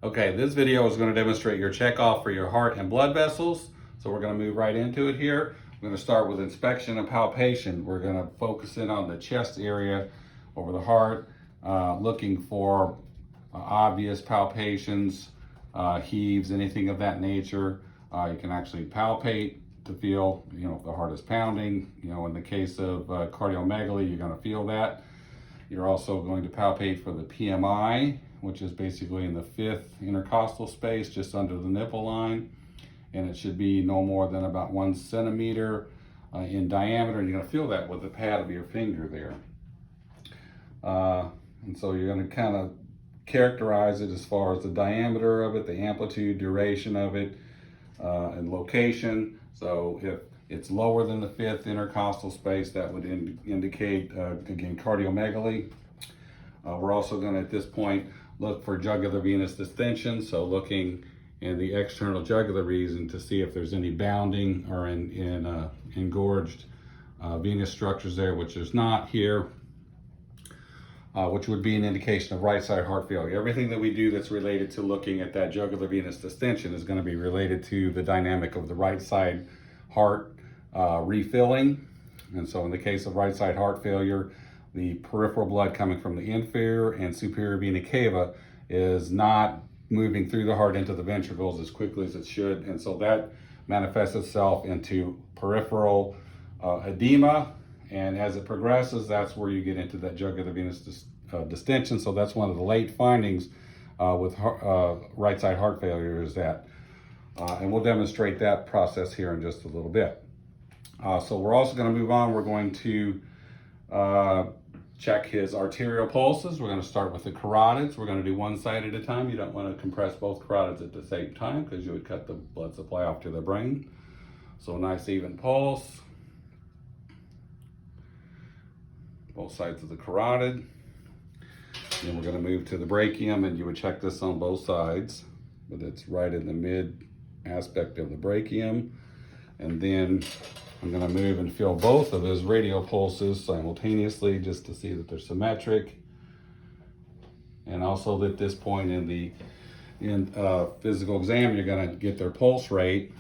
Okay, this video is going to demonstrate your checkoff for your heart and blood vessels. So we're going to move right into it here. We're going to start with inspection and palpation. We're going to focus in on the chest area over the heart, looking for obvious palpations, heaves, anything of that nature. You can actually palpate to feel, if the heart is pounding. In the case of cardiomegaly, you're going to feel that. You're also going to palpate for the PMI, which is basically in the 5th intercostal space, just under the nipple line. And it should be no more than about 1 centimeter in diameter. And you're gonna feel that with the pad of your finger there. And so you're gonna kind of characterize it as far as the diameter of it, the amplitude, duration of it, and location. So if it's lower than the 5th intercostal space, that would indicate, again, cardiomegaly. We're also going to, at this point, look for jugular venous distension. So looking in the external jugular region to see if there's any bounding or engorged venous structures there, which there's not here, which would be an indication of right side heart failure. Everything that we do that's related to looking at that jugular venous distension is going to be related to the dynamic of the right side heart refilling. And so in the case of right side heart failure, the peripheral blood coming from the inferior and superior vena cava is not moving through the heart into the ventricles as quickly as it should. And so that manifests itself into peripheral edema. And as it progresses, that's where you get into that jugular venous distension. So that's one of the late findings with right side heart failure is that. And we'll demonstrate that process here in just a little bit. So we're also going to move on. We're going to check his arterial pulses. We're going to start with the carotids. We're going to do one side at a time. You don't want to compress both carotids at the same time because you would cut the blood supply off to the brain. So a nice even pulse. Both sides of the carotid. Then we're going to move to the brachium, and you would check this on both sides, but it's right in the mid aspect of the brachium. And then I'm going to move and feel both of his radial pulses simultaneously just to see that they're symmetric. And also at this point in the physical exam, you're going to get their pulse rate.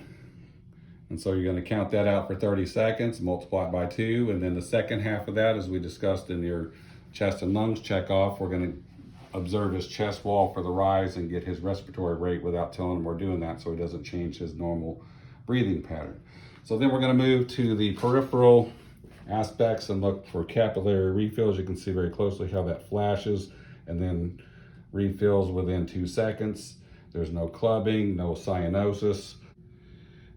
And so you're going to count that out for 30 seconds, multiply it by 2. And then the second half of that, as we discussed in your chest and lungs check off, we're going to observe his chest wall for the rise and get his respiratory rate without telling him we're doing that, so he doesn't change his normal breathing pattern. So then we're going to move to the peripheral aspects and look for capillary refills. You can see very closely how that flashes and then refills within 2 seconds. There's no clubbing, no cyanosis,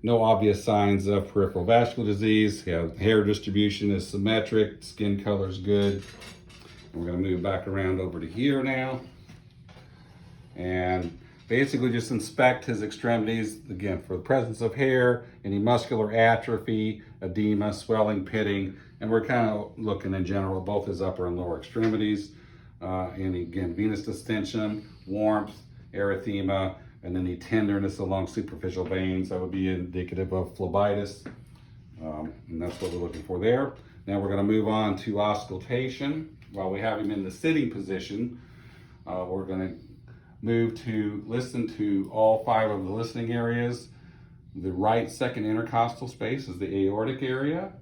no obvious signs of peripheral vascular disease. Hair distribution is symmetric, skin color is good. We're going to move back around over to here now and basically just inspect his extremities, again, for the presence of hair, any muscular atrophy, edema, swelling, pitting, and we're kind of looking in general at both his upper and lower extremities. And again, venous distension, warmth, erythema, and any tenderness along superficial veins. That would be indicative of phlebitis, and that's what we're looking for there. Now we're going to move on to auscultation. While we have him in the sitting position, we're going to move to listen to all 5 of the listening areas. The right second intercostal space is the aortic area.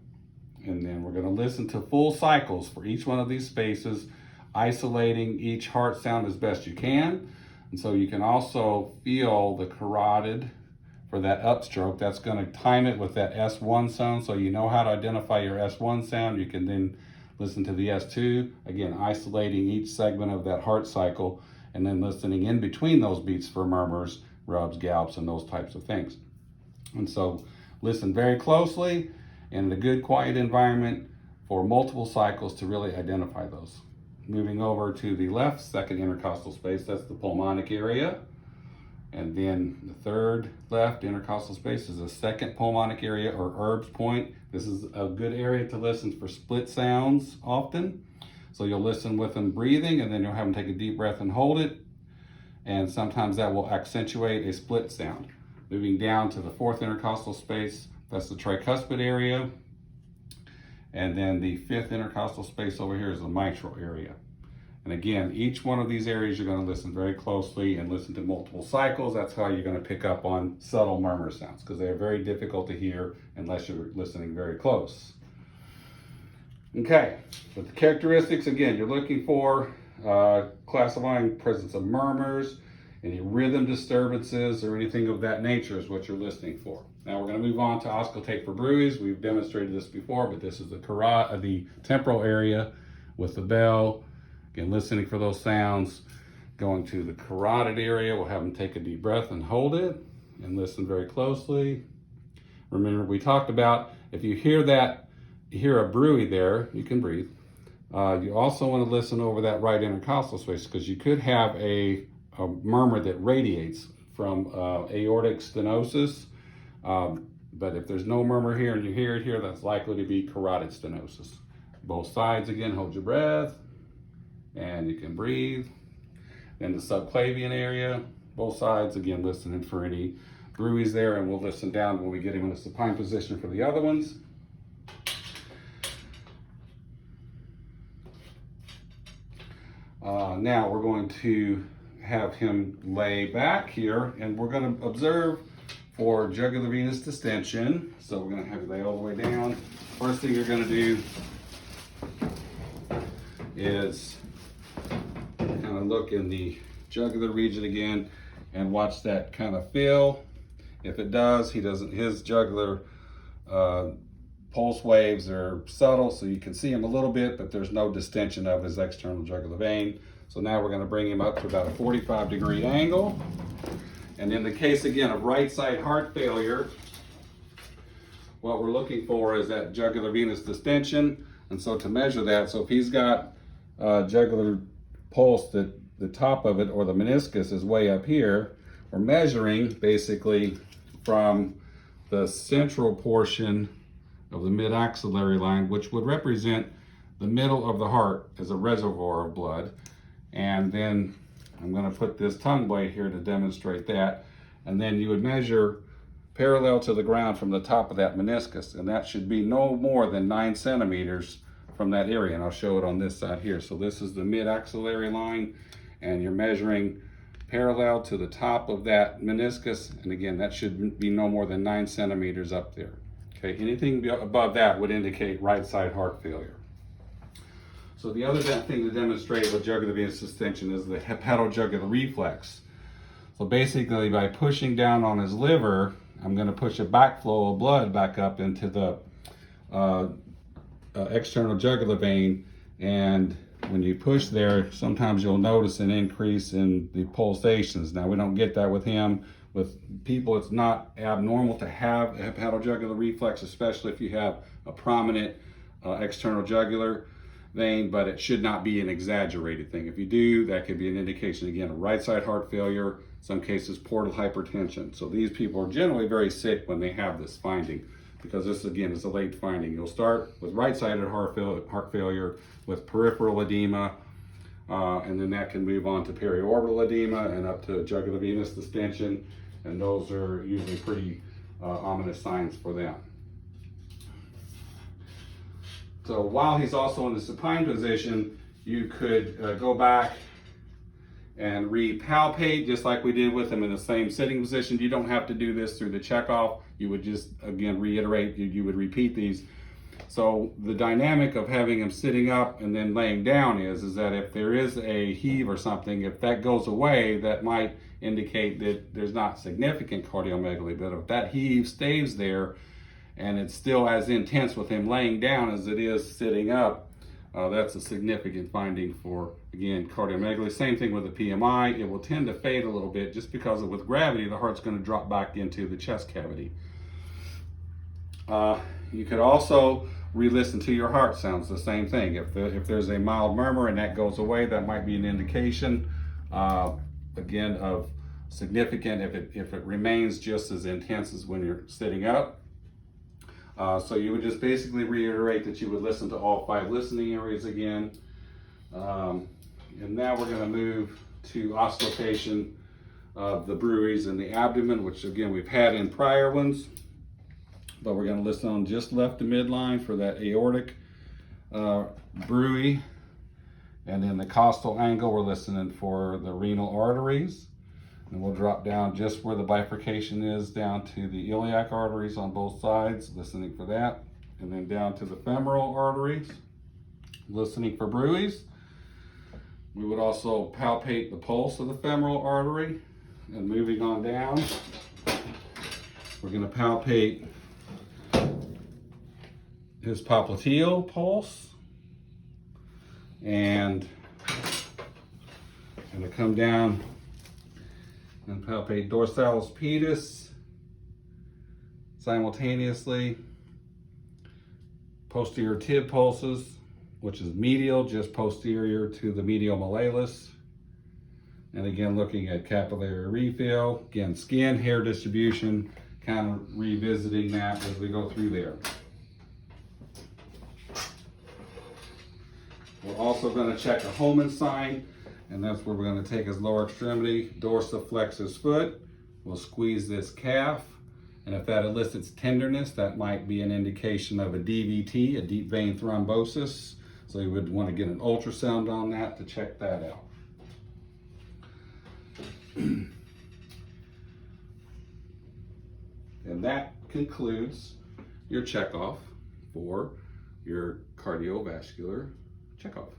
And then we're going to listen to full cycles for each one of these spaces, isolating each heart sound as best you can. And so you can also feel the carotid for that upstroke. That's going to time it with that S1 sound. So you know how to identify your S1 sound. You can then listen to the S2, again, isolating each segment of that heart cycle, and then listening in between those beats for murmurs, rubs, gallops, and those types of things. And so listen very closely in a good, quiet environment for multiple cycles to really identify those. Moving over to the left second intercostal space, that's the pulmonic area. And then the third left intercostal space is the second pulmonic area, or Erb's point. This is a good area to listen for split sounds often. So you'll listen with them breathing, and then you'll have them take a deep breath and hold it. And sometimes that will accentuate a split sound. Moving down to the fourth intercostal space, that's the tricuspid area. And then the fifth intercostal space over here is the mitral area. And again, each one of these areas you're going to listen very closely and listen to multiple cycles. That's how you're going to pick up on subtle murmur sounds, because they're very difficult to hear unless you're listening very close. Okay, but the characteristics, again, you're looking for classifying presence of murmurs, any rhythm disturbances, or anything of that nature is what you're listening for. Now we're going to move on to auscultate for bruits. We've demonstrated this before, but this is the temporal area with the bell. Again, listening for those sounds. Going to the carotid area, we'll have them take a deep breath and hold it and listen very closely. Remember, we talked about if you hear a bruit there, you can breathe. You also want to listen over that right intercostal space, because you could have a murmur that radiates from aortic stenosis. But if there's no murmur here and you hear it here, that's likely to be carotid stenosis. Both sides, again, hold your breath and you can breathe. Then the subclavian area, both sides, again, listening for any bruits there, and we'll listen down when we get him in a supine position for the other ones. Now we're going to have him lay back here, and we're going to observe for jugular venous distension. So we're going to have you lay all the way down. First thing you're going to do is kind of look in the jugular region again and watch that kind of fill. If it does, his jugular pulse waves are subtle, so you can see him a little bit, but there's no distension of his external jugular vein. So now we're going to bring him up to about a 45-degree angle. And in the case, again, of right side heart failure, what we're looking for is that jugular venous distension. And so to measure that, so if he's got jugular pulse that the top of it, or the meniscus, is way up here, we're measuring basically from the central portion of the mid-axillary line, which would represent the middle of the heart as a reservoir of blood. And then I'm going to put this tongue blade here to demonstrate that. And then you would measure parallel to the ground from the top of that meniscus, and that should be no more than 9 centimeters from that area. And I'll show it on this side here. So this is the mid-axillary line, and you're measuring parallel to the top of that meniscus. And again, that should be no more than 9 centimeters up there. Okay, anything above that would indicate right side heart failure. So the other thing to demonstrate with jugular venous distension is the hepatojugular reflex. So basically, by pushing down on his liver, I'm going to push a backflow of blood back up into the external jugular vein. And when you push there, sometimes you'll notice an increase in the pulsations. Now, we don't get that with him. With people, it's not abnormal to have a hepatojugular reflex, especially if you have a prominent external jugular vein, but it should not be an exaggerated thing. If you do, that could be an indication, again, of right side heart failure, some cases portal hypertension. So these people are generally very sick when they have this finding, because this, again, is a late finding. You'll start with right-sided heart failure with peripheral edema, and then that can move on to periorbital edema and up to jugular venous distension, and those are usually pretty ominous signs for them. So while he's also in the supine position, you could go back and repalpate, just like we did with him in the same sitting position. You don't have to do this through the checkoff. You would just, again, reiterate, you would repeat these. So the dynamic of having him sitting up and then laying down is that if there is a heave or something, if that goes away, that might indicate that there's not significant cardiomegaly. But if that heave stays there and it's still as intense with him laying down as it is sitting up, that's a significant finding for, again, cardiomegaly. Same thing with the PMI. It will tend to fade a little bit just because with gravity, the heart's going to drop back into the chest cavity. You could also re-listen to your heart sounds, the same thing. If there's a mild murmur and that goes away, that might be an indication, again, of significant, if it remains just as intense as when you're sitting up. So you would just basically reiterate that you would listen to all 5 listening areas again. And now we're going to move to auscultation of the bruits in the abdomen, which again we've had in prior ones. But we're going to listen on just left to midline for that aortic bruit. And in the costal angle, we're listening for the renal arteries. And we'll drop down just where the bifurcation is, down to the iliac arteries on both sides, listening for that. And then down to the femoral arteries, listening for bruits. We would also palpate the pulse of the femoral artery. And moving on down, we're going to palpate his popliteal pulse. And I'm going to come down and palpate dorsalis pedis simultaneously. Posterior tib pulses, which is medial, just posterior to the medial malleolus. And again, looking at capillary refill, again, skin, hair distribution, kind of revisiting that as we go through there. We're also going to check a Homan sign, and that's where we're going to take his lower extremity, dorsiflex his foot. We'll squeeze this calf, and if that elicits tenderness, that might be an indication of a DVT, a deep vein thrombosis. So you would want to get an ultrasound on that to check that out. And that concludes your checkoff for your cardiovascular checkoff.